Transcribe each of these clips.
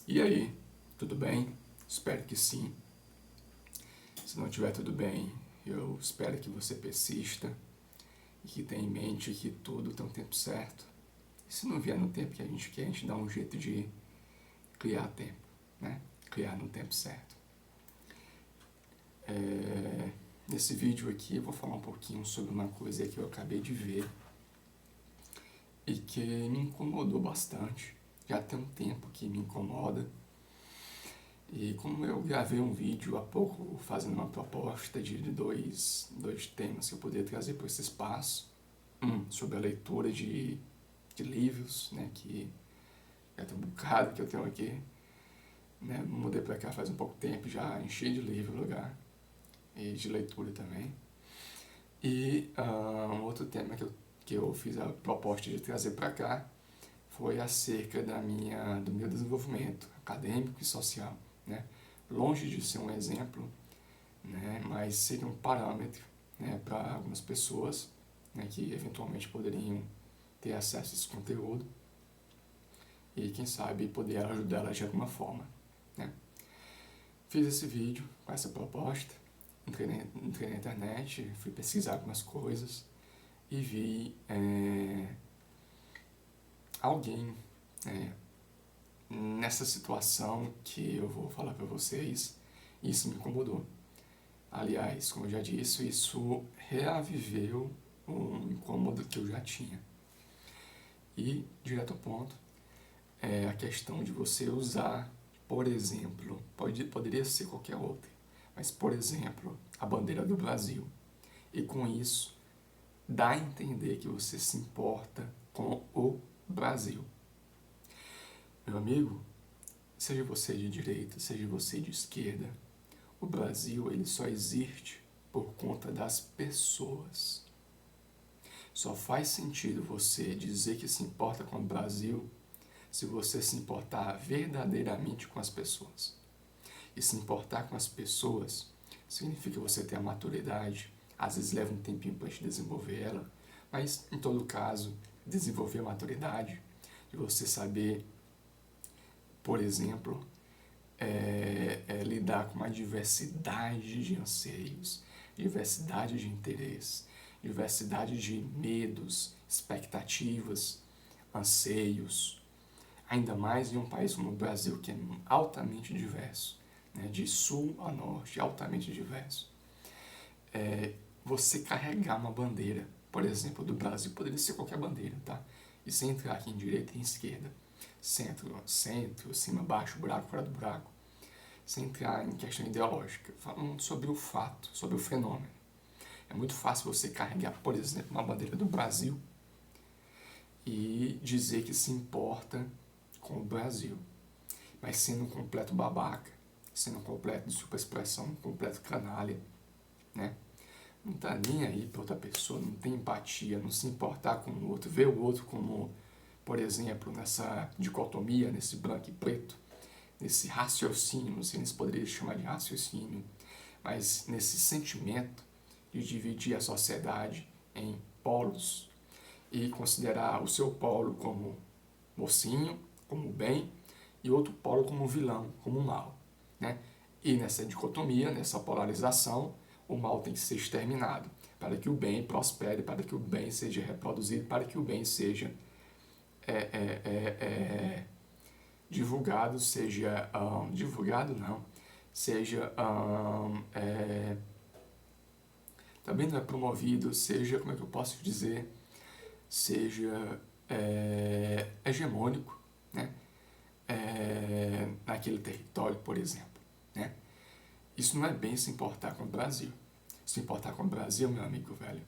E aí, tudo bem? Espero que sim. Se não tiver tudo bem, eu espero que você persista e que tenha em mente que tudo tem um tempo certo. E se não vier no tempo que a gente quer, a gente dá um jeito de criar tempo, né? Criar no tempo certo. Nesse vídeo aqui eu vou falar um pouquinho sobre uma coisa que eu acabei de ver e que me incomodou bastante. Já tem um tempo que me incomoda. E como eu gravei um vídeo há pouco fazendo uma proposta de dois temas que eu poderia trazer para esse espaço, sobre a leitura de livros, né, que já tem um bocado que eu tenho aqui, né, mudei para cá faz um pouco tempo, já enchi de livro o lugar, e de leitura também. E um outro tema que eu fiz a proposta de trazer para cá foi acerca do meu desenvolvimento acadêmico e social, né? Longe de ser um exemplo, né? Mas seria um parâmetro, né? Para algumas pessoas, né? Que eventualmente poderiam ter acesso a esse conteúdo e quem sabe poder ajudá-las de alguma forma, né? Fiz esse vídeo com essa proposta, entrei na internet, fui pesquisar algumas coisas e vi alguém nessa situação que eu vou falar para vocês. Isso me incomodou. Aliás, como eu já disse, isso reaviveu um incômodo que eu já tinha. E, direto ao ponto, é a questão de você usar, por exemplo, poderia ser qualquer outra, mas, por exemplo, a bandeira do Brasil. E com isso, dá a entender que você se importa com o Brasil. Meu amigo, seja você de direita, seja você de esquerda, o Brasil ele só existe por conta das pessoas. Só faz sentido você dizer que se importa com o Brasil se você se importar verdadeiramente com as pessoas. E se importar com as pessoas significa você ter a maturidade, às vezes leva um tempinho para te desenvolver ela, mas em todo caso, desenvolver a maturidade, de você saber, por exemplo, lidar com uma diversidade de anseios, diversidade de interesses, diversidade de medos, expectativas, anseios, ainda mais em um país como o Brasil, que é altamente diverso, né? De sul a norte, altamente diverso. Você carregar uma bandeira, por exemplo, do Brasil, poderia ser qualquer bandeira, tá? E sem entrar aqui em direita e em esquerda, centro, cima, baixo, buraco, fora do buraco, sem entrar em questão ideológica, falando sobre o fato, sobre o fenômeno. É muito fácil você carregar, por exemplo, uma bandeira do Brasil e dizer que se importa com o Brasil, mas sendo um completo babaca, sendo um completo, desculpa a expressão, um completo canalha, né? Não tá nem aí para outra pessoa, não tem empatia, não se importar com o outro, ver o outro como, por exemplo, nessa dicotomia, nesse branco e preto, nesse raciocínio, não sei se poderia chamar de raciocínio, mas nesse sentimento de dividir a sociedade em polos e considerar o seu polo como mocinho, como bem, e outro polo como vilão, como mal, né? E nessa dicotomia, nessa polarização, o mal tem que ser exterminado, para que o bem prospere, para que o bem seja reproduzido, para que o bem seja divulgado, seja divulgado não, seja também não é promovido, seja, como é que eu posso dizer, seja hegemônico, né? Naquele território, por exemplo, né? Isso não é bem se importar com o Brasil. Se importar com o Brasil, meu amigo velho,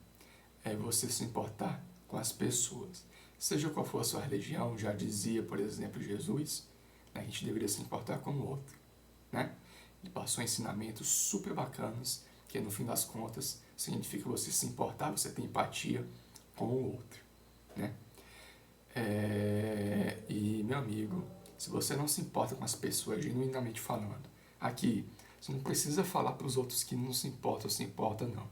é você se importar com as pessoas. Seja qual for a sua religião, já dizia, por exemplo, Jesus, né, a gente deveria se importar com o outro, né? Ele passou ensinamentos super bacanas, que no fim das contas significa você se importar, você ter empatia com o outro, né? E, meu amigo, se você não se importa com as pessoas, genuinamente falando, aqui, você não precisa falar para os outros que não se importa ou se importa, não.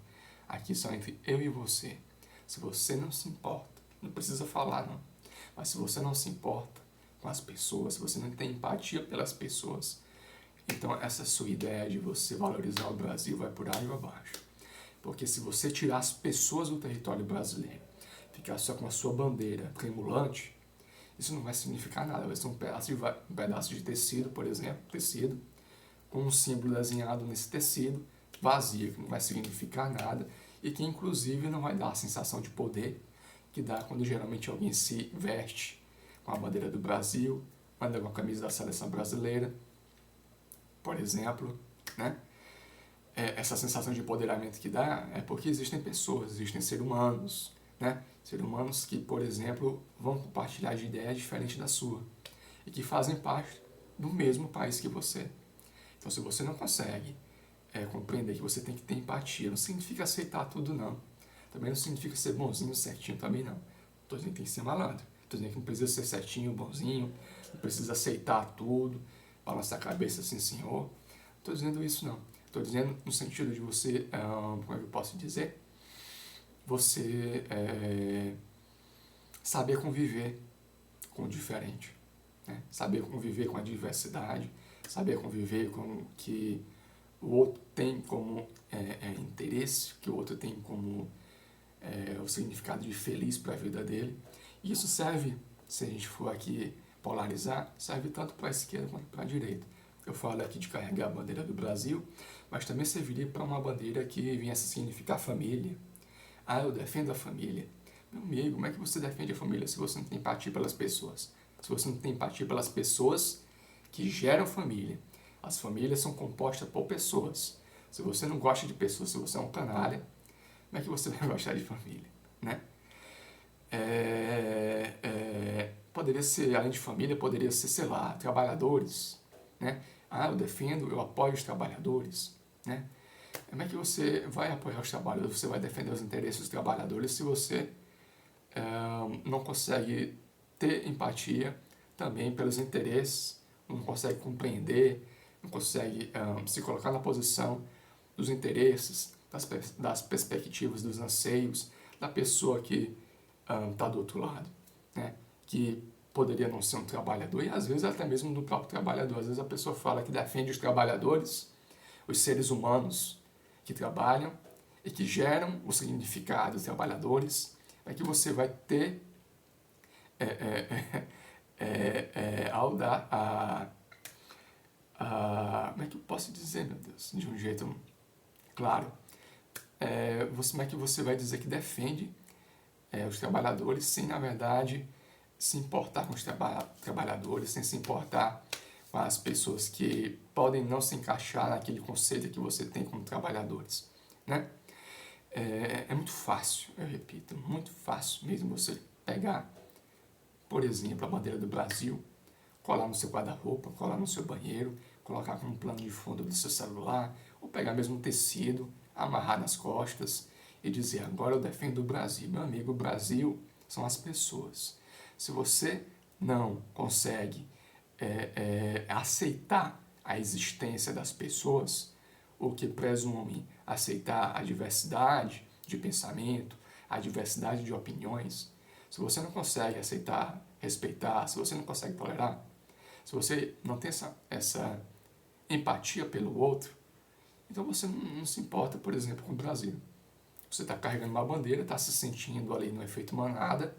Aqui só entre eu e você. Se você não se importa, não precisa falar, não. Mas se você não se importa, com as pessoas, se você não tem empatia pelas pessoas, então essa sua ideia de você valorizar o Brasil vai por água abaixo. Porque se você tirar as pessoas do território brasileiro, ficar só com a sua bandeira tremulante, isso não vai significar nada. Vai ser um pedaço de tecido, por exemplo, tecido, com um símbolo desenhado nesse tecido, vazio, que não vai significar nada e que inclusive não vai dar a sensação de poder que dá quando geralmente alguém se veste com a bandeira do Brasil, anda com a camisa da seleção brasileira, por exemplo, né? Essa sensação de empoderamento que dá é porque existem pessoas, existem seres humanos, né? Seres humanos que, por exemplo, vão compartilhar de ideias diferentes da sua e que fazem parte do mesmo país que você. Então, se você não consegue compreender que você tem que ter empatia, não significa aceitar tudo, não. Também não significa ser bonzinho, certinho, também não. Estou dizendo que tem que ser malandro. Estou dizendo que não precisa ser certinho, bonzinho, não precisa aceitar tudo, balançar a cabeça assim, senhor. Estou dizendo isso, não. Estou dizendo no sentido de você, como é que eu posso dizer? Você saber conviver com o diferente, né? Saber conviver com a diversidade, saber conviver com o que o outro tem como interesse, que o outro tem como o significado de feliz para a vida dele. E isso serve, se a gente for aqui polarizar, serve tanto para a esquerda quanto para a direita. Eu falo aqui de carregar a bandeira do Brasil, mas também serviria para uma bandeira que viesse a significar família. Ah, eu defendo a família. Meu amigo, como é que você defende a família se você não tem empatia pelas pessoas? Se você não tem empatia pelas pessoas que geram família. As famílias são compostas por pessoas. Se você não gosta de pessoas, se você é um canalha, como é que você vai gostar de família, né? Poderia ser, além de família, poderia ser, sei lá, trabalhadores, né? Ah, eu defendo, eu apoio os trabalhadores, né? Como é que você vai apoiar os trabalhadores, você vai defender os interesses dos trabalhadores se você não consegue ter empatia também pelos interesses, não consegue compreender, não consegue se colocar na posição dos interesses, das perspectivas, dos anseios da pessoa que está do outro lado, né? Que poderia não ser um trabalhador e às vezes até mesmo do próprio trabalhador. Às vezes a pessoa fala que defende os trabalhadores, os seres humanos que trabalham e que geram o significado dos trabalhadores, é que você vai ter ao dar como é que eu posso dizer, meu Deus, de um jeito claro, como é que você vai dizer que defende os trabalhadores sem, na verdade, se importar com os trabalhadores, sem se importar com as pessoas que podem não se encaixar naquele conceito que você tem como trabalhadores, né? É muito fácil, eu repito, muito fácil mesmo você pegar, por exemplo, a bandeira do Brasil, colar no seu guarda-roupa, colar no seu banheiro, colocar como plano de fundo do seu celular, ou pegar mesmo um tecido, amarrar nas costas e dizer, agora eu defendo o Brasil. Meu amigo, o Brasil são as pessoas. Se você não consegue aceitar a existência das pessoas, o que presume aceitar a diversidade de pensamento, a diversidade de opiniões, se você não consegue aceitar, respeitar, se você não consegue tolerar, se você não tem essa empatia pelo outro, então você não se importa, por exemplo, com o Brasil. Você está carregando uma bandeira, está se sentindo ali no efeito manada,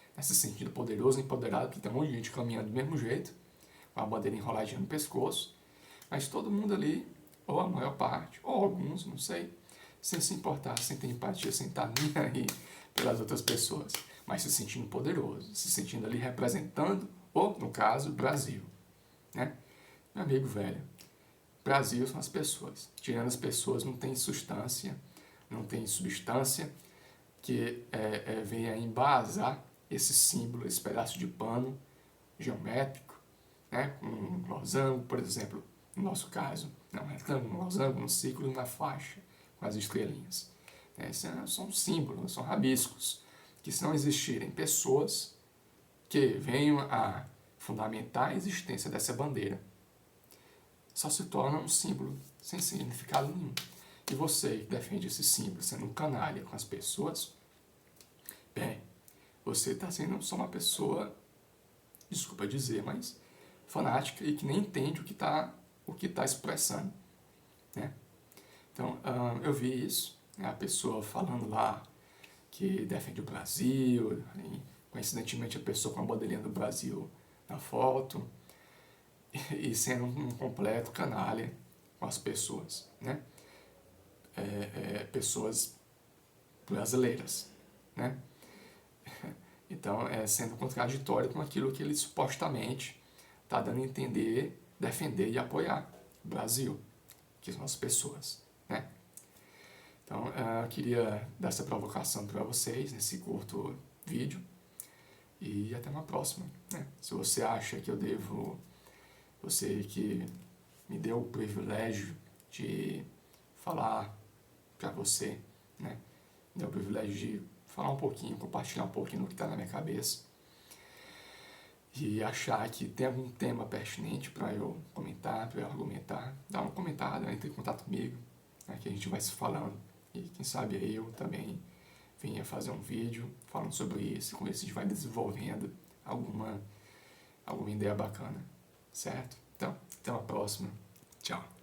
está se sentindo poderoso, empoderado, porque tem um monte de gente caminhando do mesmo jeito, com a bandeira enroladinha no pescoço, mas todo mundo ali, ou a maior parte, ou alguns, não sei, sem se importar, sem ter empatia, sem estar nem aí pelas outras pessoas, mas se sentindo poderoso, se sentindo ali representando, ou, no caso, Brasil, né? Meu amigo velho, Brasil são as pessoas. Tirando as pessoas não tem substância que venha embasar esse símbolo, esse pedaço de pano geométrico, né? Um losango, por exemplo, no nosso caso, não um retângulo, um losango, um círculo, uma faixa com as estrelinhas. Esses são símbolos, são rabiscos, que se não existirem pessoas que venham a fundamentar a existência dessa bandeira, só se torna um símbolo sem significado nenhum. E você que defende esse símbolo sendo um canalha com as pessoas, bem, você está sendo só uma pessoa desculpa dizer, mas fanática e que nem entende o que tá expressando, né? Então, eu vi isso, né, a pessoa falando lá que defende o Brasil, e, coincidentemente a pessoa com a bandeirinha do Brasil na foto, e sendo um completo canalha com as pessoas, né? Pessoas brasileiras, né? Então, sendo contraditório com aquilo que ele supostamente está dando a entender, defender e apoiar o Brasil, que são as pessoas, né? Então, eu queria dar essa provocação para vocês nesse curto vídeo e até uma próxima, né? Se você acha que eu devo, você que me deu o privilégio de falar para você, né? Me deu o privilégio de falar um pouquinho, compartilhar um pouquinho do que está na minha cabeça e achar que tem algum tema pertinente para eu comentar, para eu argumentar, dá uma comentada, entre em contato comigo, né, que a gente vai se falando e quem sabe eu também venha fazer um vídeo falando sobre isso, com isso a gente vai desenvolvendo alguma ideia bacana, certo? Então, até uma próxima, tchau!